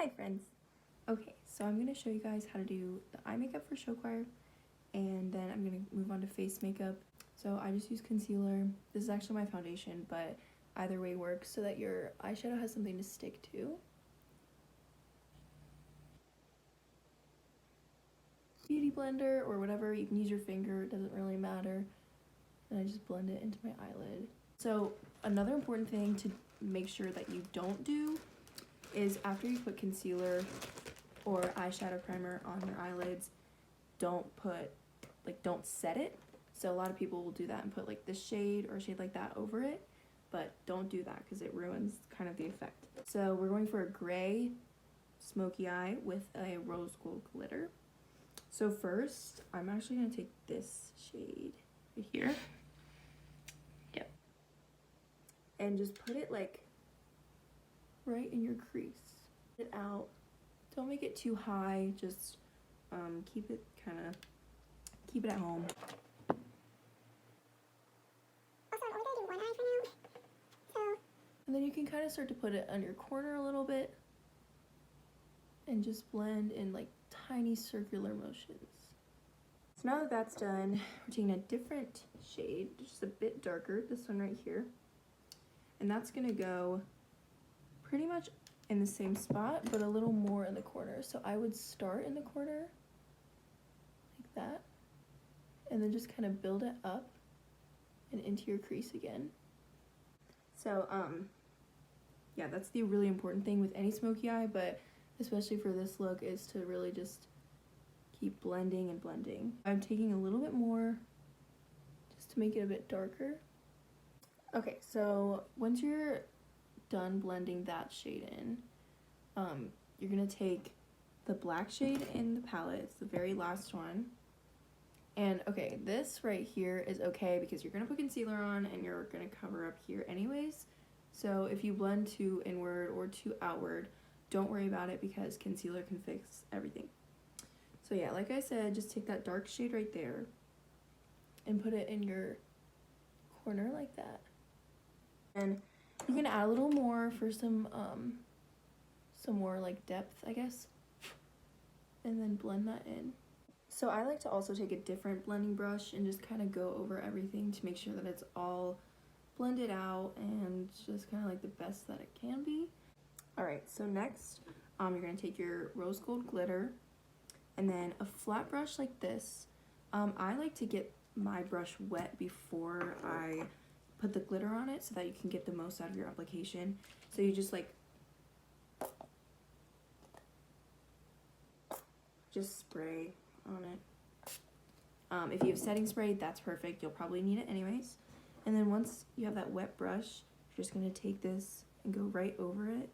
Hi friends! Okay, so I'm going to show you guys how to do the eye makeup for show choir, and then I'm going to move on to face makeup. So I just use concealer. This is actually my foundation, but either way works so that your eyeshadow has something to stick to. Beauty blender or whatever, you can use your finger, it doesn't really matter. And I just blend it into my eyelid. So another important thing to make sure that you don't do is after you put concealer or eyeshadow primer on your eyelids, don't set it. So a lot of people will do that and put like this shade or a shade like that over it, but don't do that because it ruins kind of the effect. So we're going for a gray smoky eye with a rose gold glitter. So first, I'm actually going to take this shade right here. Yep. And just put it like right in your crease. It out. Don't make it too high, just keep it at home. Also, I'm only gonna do one eye for now. And then you can kind of start to put it on your corner a little bit and just blend in like tiny circular motions. So now that that's done, we're taking a different shade, just a bit darker, this one right here. And that's gonna go pretty much in the same spot, but a little more in the corner. So I would start in the corner like that, and then just kind of build it up and into your crease again. So yeah, that's the really important thing with any smoky eye, but especially for this look, is to really just keep blending and blending. I'm taking a little bit more just to make it a bit darker. Okay, so once you're done blending that shade in, you're gonna take the black shade in the palette, it's the very last one. And okay, this right here is okay because you're gonna put concealer on and you're gonna cover up here anyways. So if you blend too inward or too outward, don't worry about it because concealer can fix everything. So yeah, like I said, just take that dark shade right there and put it in your corner like that. And you can add a little more for some more like depth, I guess. And then blend that in. So I like to also take a different blending brush and just kind of go over everything to make sure that it's all blended out and just kind of like the best that it can be. All right, so next, you're gonna take your rose gold glitter and then a flat brush like this. I like to get my brush wet before I put the glitter on it so that you can get the most out of your application. So you just like spray on it. If you have setting spray, that's perfect. You'll probably need it anyways. And then once you have that wet brush, you're just gonna take this and go right over it.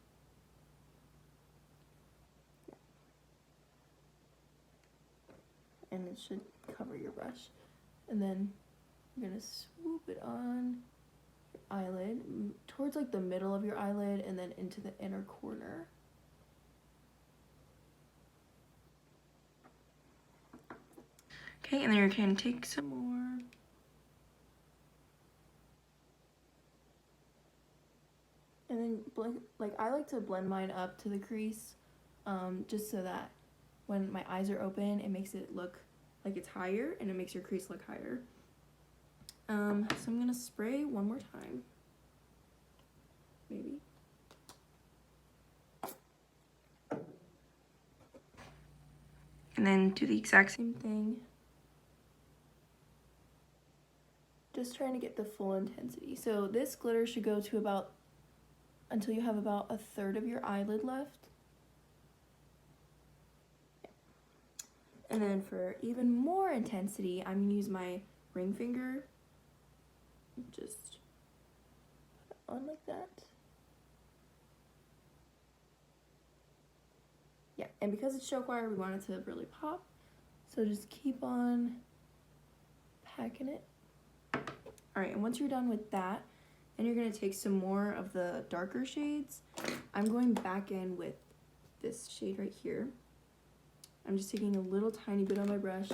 And it should cover your brush. And then you're gonna swoop it on your eyelid, towards like the middle of your eyelid and then into the inner corner. Okay, and then you can take some more. And then, like, I like to blend mine up to the crease, just so that when my eyes are open, it makes it look like it's higher, and it makes your crease look higher. So I'm gonna spray one more time, maybe. And then do the exact same thing. Just trying to get the full intensity. So this glitter should go to about, until you have about a third of your eyelid left. And then for even more intensity, I'm gonna use my ring finger. Just put it on like that. Yeah, and because it's show choir, we want it to really pop. So just keep on packing it. All right, and once you're done with that, then you're gonna take some more of the darker shades. I'm going back in with this shade right here. I'm just taking a little tiny bit on my brush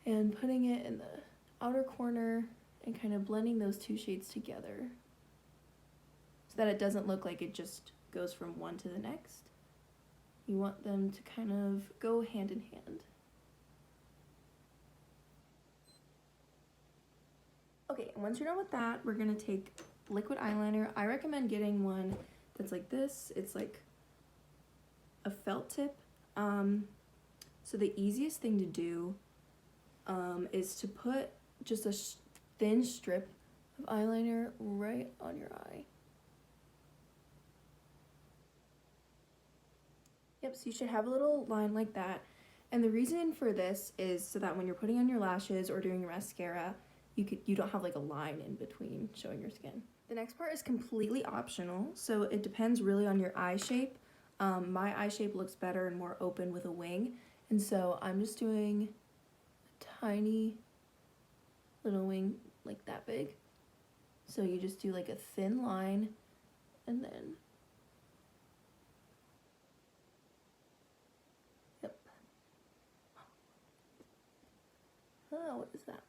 and putting it in the outer corner and kind of blending those two shades together so that it doesn't look like it just goes from one to the next. You want them to kind of go hand in hand. Okay, and once you're done with that, we're gonna take liquid eyeliner. I recommend getting one that's like this. It's like a felt tip. So the easiest thing to do is to put just a thin strip of eyeliner right on your eye. Yep, so you should have a little line like that. And the reason for this is so that when you're putting on your lashes or doing your mascara, you don't have like a line in between showing your skin. The next part is completely optional, so it depends really on your eye shape. My eye shape looks better and more open with a wing, and so I'm just doing a tiny little wing like that big. So you just do like a thin line and then oh, what is that?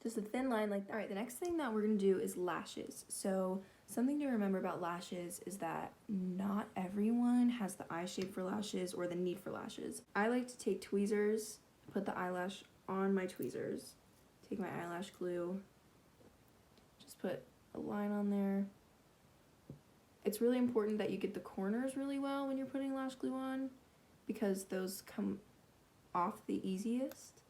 Just a thin line like that. All right, the next thing that we're gonna do is lashes. So something to remember about lashes is that not everyone has the eye shape for lashes or the need for lashes. I like to take tweezers, put the eyelash on my tweezers, take my eyelash glue, just put a line on there. It's really important that you get the corners really well when you're putting lash glue on because those come off the easiest.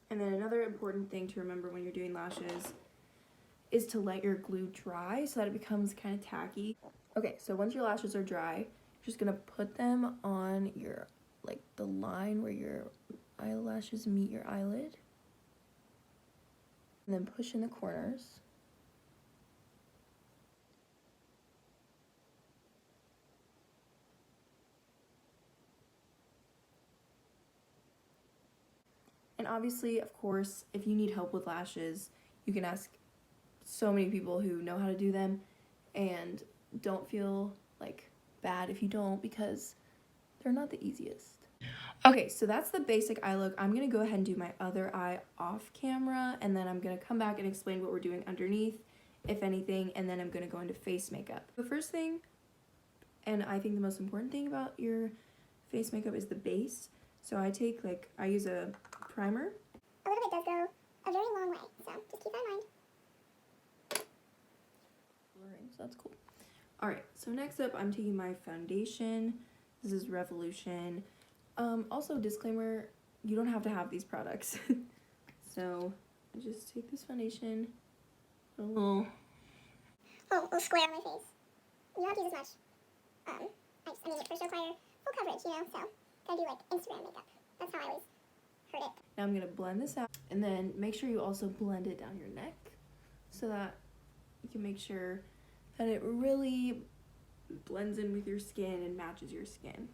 And then another important thing to remember when you're doing lashes is to let your glue dry so that it becomes kind of tacky. Okay, so once your lashes are dry, you're just gonna put them on your, like the line where your eyelashes meet your eyelid. And then push in the corners. And obviously, of course, if you need help with lashes, you can ask so many people who know how to do them, and don't feel like bad if you don't because they're not the easiest. Okay, so that's the basic eye look. I'm gonna go ahead and do my other eye off camera, and then I'm gonna come back and explain what we're doing underneath, if anything, and then I'm gonna go into face makeup. The first thing, and I think the most important thing about your face makeup is the base. So I use a primer. A little bit does go a very long way, so just keep that in mind. So that's cool. All right, so next up I'm taking my foundation. This is Revolution. Also disclaimer, you don't have to have these products. So I just take this foundation, a little square on my face. You don't have to use as much. I mean, it first require full coverage, you know, so gotta do like Instagram makeup. That's how I always heard it. Now I'm gonna blend this out, and then make sure you also blend it down your neck so that you can make sure that it really blends in with your skin and matches your skin.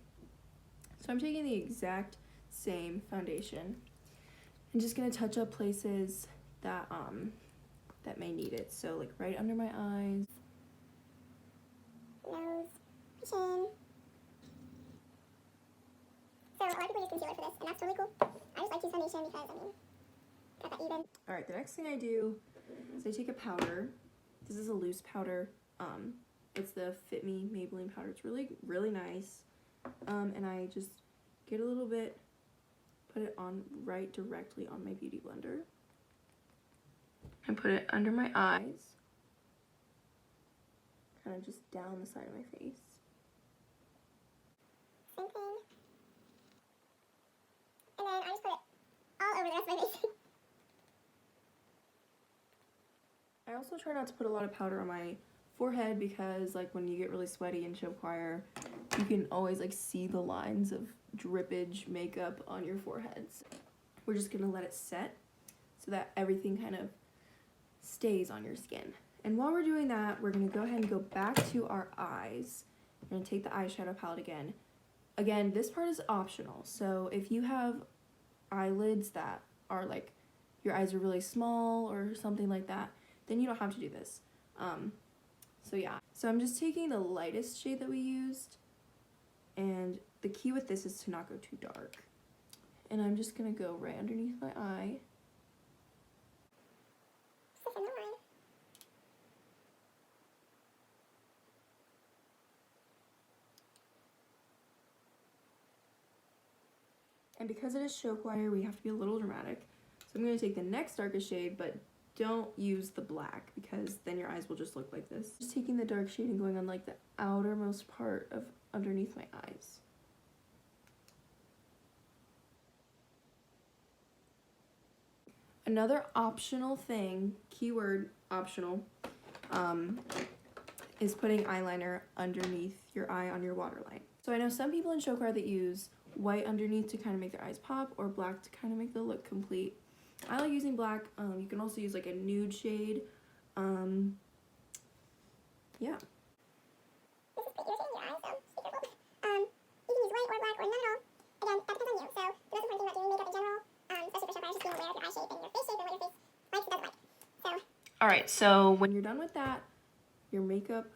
So I'm taking the exact same foundation and just gonna touch up places that that may need it. So like right under my eyes, nose, chin. So a lot of people use concealer for this, and that's totally cool. I just like to use foundation because, I mean, got that even. All right, the next thing I do is I take a powder. This is a loose powder. It's the Fit Me Maybelline powder. It's really, really nice. And I just get a little bit, put it on right directly on my beauty blender. And put it under my eyes. Kind of just down the side of my face. Same thing. And then I just put it all over the rest of my face. I also try not to put a lot of powder on my forehead because like when you get really sweaty in show choir, you can always like see the lines of drippage makeup on your foreheads. We're just gonna let it set so that everything kind of stays on your skin. And while we're doing that, we're gonna go ahead and go back to our eyes. We're gonna take the eyeshadow palette again. Again, this part is optional. So if you have eyelids that are like, your eyes are really small or something like that, then you don't have to do this. So yeah, so I'm just taking the lightest shade that we used, and the key with this is to not go too dark. And I'm just gonna go right underneath my eye. Just a thin line. And because it is show choir, we have to be a little dramatic. So I'm going to take the next darkest shade, but don't use the black because then your eyes will just look like this. Just taking the dark shade and going on like the outermost part of underneath my eyes. Another optional thing, keyword optional, is putting eyeliner underneath your eye on your waterline. So I know some people in show choir that use white underneath to kind of make their eyes pop, or black to kind of make the look complete. I like using black. You can also use like a nude shade. Yeah. This is pretty irritating your eyes, so just be careful. You can use white or black or none at all. Again, that depends on you. So the most important thing about doing makeup in general, especially for show choir, is just being aware of your eye shape and your face shape and what your face likes and doesn't like. So. All right, so when you're done with that, your makeup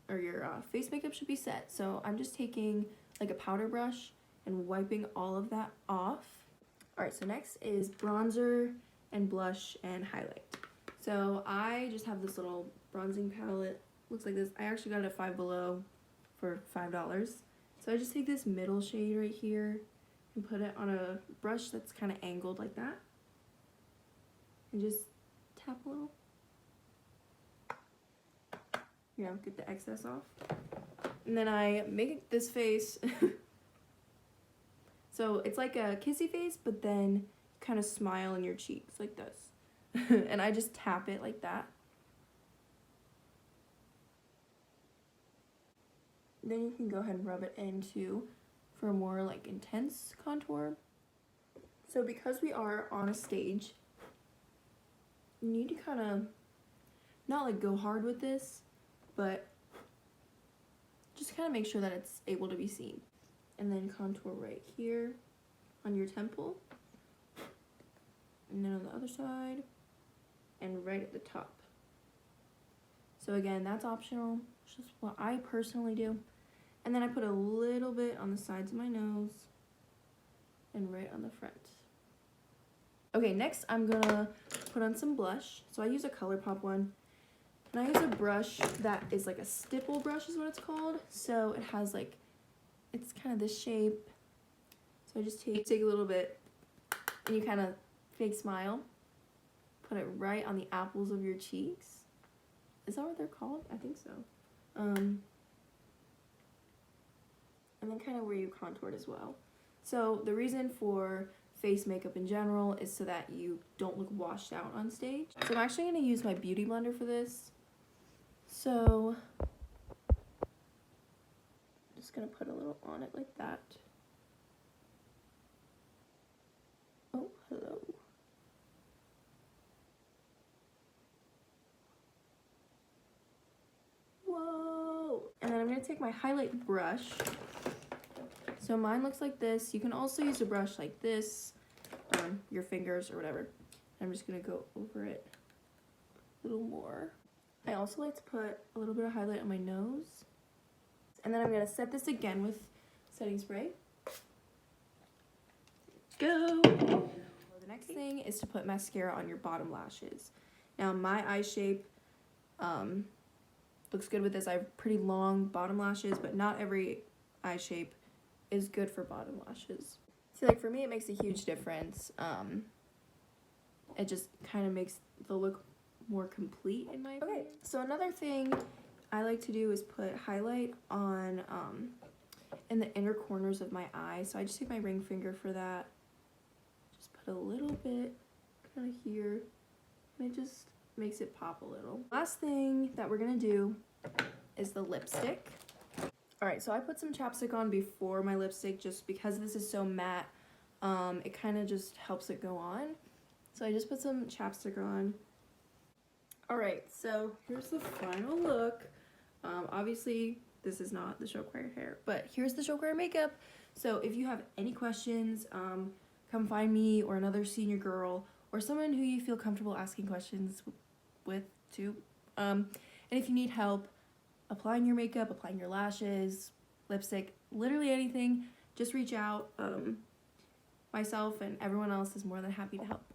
or your face makeup should be set. So I'm just taking like a powder brush and wiping all of that off. All right, so next is bronzer and blush and highlight. So I just have this little bronzing palette. Looks like this. I actually got it at Five Below for $5. So I just take this middle shade right here and put it on a brush that's kind of angled like that. And just tap a little. You know, get the excess off. And then I make this face. So it's like a kissy face, but then kind of smile in your cheeks like this. And I just tap it like that. Then you can go ahead and rub it into for a more like intense contour. So because we are on a stage, you need to kind of not like go hard with this, but just kind of make sure that it's able to be seen. And then contour right here on your temple. And then on the other side. And right at the top. So again, that's optional. It's just what I personally do. And then I put a little bit on the sides of my nose. And right on the front. Okay, next I'm gonna put on some blush. So I use a ColourPop one. And I use a brush that is like a stipple brush is what it's called. So it has like, it's kind of this shape. So I just take a little bit and you kind of fake smile. Put it right on the apples of your cheeks. Is that what they're called? I think so. And then kind of where you contoured as well. So the reason for face makeup in general is so that you don't look washed out on stage. So I'm actually going to use my Beauty Blender for this. So I'm just going to put a little on it like that. Oh, hello. Whoa. And then I'm going to take my highlight brush. So mine looks like this. You can also use a brush like this, your fingers or whatever. I'm just going to go over it a little more. I also like to put a little bit of highlight on my nose. And then I'm going to set this again with setting spray. Go! The next thing is to put mascara on your bottom lashes. Now my eye shape looks good with this. I have pretty long bottom lashes, but not every eye shape is good for bottom lashes. See, like for me, it makes a huge difference. It just kind of makes the look more complete in my opinion. Okay, so another thing I like to do is put highlight on in the inner corners of my eye. So I just take my ring finger for that. Just put a little bit kind of here, and it just makes it pop a little. Last thing that we're gonna do is the lipstick. All right, so I put some chapstick on before my lipstick just because this is so matte. It kind of just helps it go on. So I just put some chapstick on. All right, so here's the final look. Obviously, this is not the show choir hair, but here's the show choir makeup. So if you have any questions, come find me or another senior girl or someone who you feel comfortable asking questions with too. And if you need help applying your makeup, applying your lashes, lipstick, literally anything, just reach out. Myself and everyone else is more than happy to help.